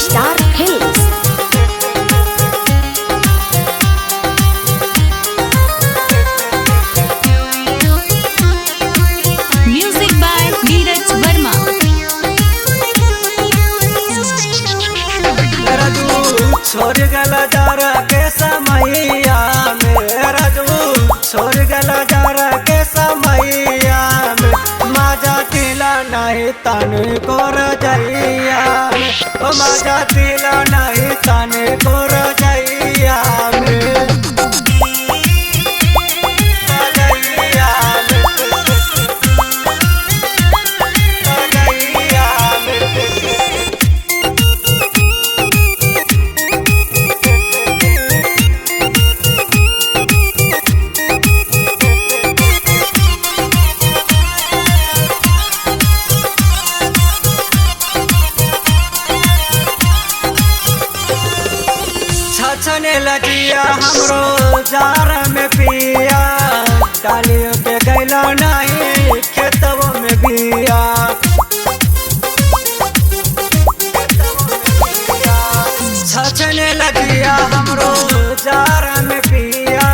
Star films. Music by Neeraj Verma. छोड़ गला जारा के समैया मेरा जो छोड़ गला जारा के समैया में मजा दिला नहीं तन को रजैया में मजा दिला नहीं तन को रजैया में छने लगिया हमरो जार में पिया डालियों के गैला नहीं खेतों में बिया छने लगिया हमरो जार में पिया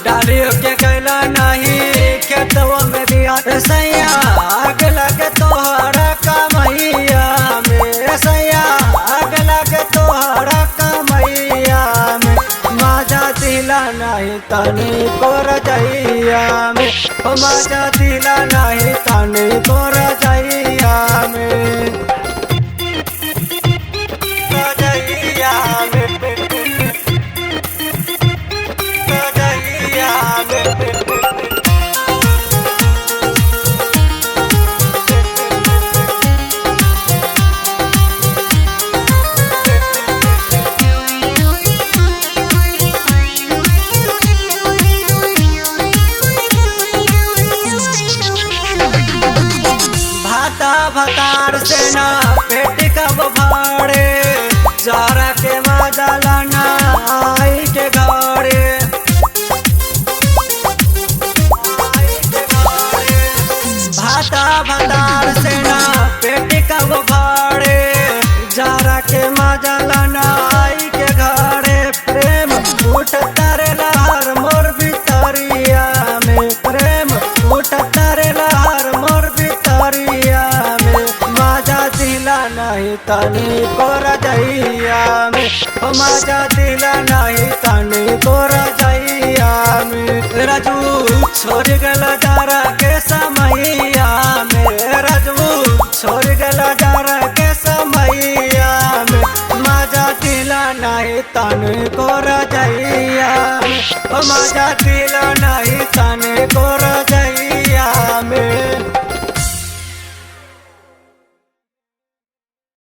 डालियों के गैला नहीं खेतों में बिया सैया आग लगे तोहरा कमैया में सैया आग लगे तोहरा दिला नहीं तनी को रजैया में मजा दिला नहीं तनी को रजैया में रजैया में रजैया में भतार से ना पेट कब भाड़े जारा के मजा ना आई के घरे भाता भतार से ना पेट कब भाड़े जारा के मजा ना आई के घरे प्रेम उठ तारे लहर मोर भितरिया में प्रेम उठ तारे लहर मोर भितरिया नहीं तनी को रजैया में मजा दिला नहीं तनी को रजैया में रजू छोड़ गला जारा के समैया में रजू छोड़ गला जारा के समैया में मजा दिला नहीं तनी को रजैया में मजा दिला नहीं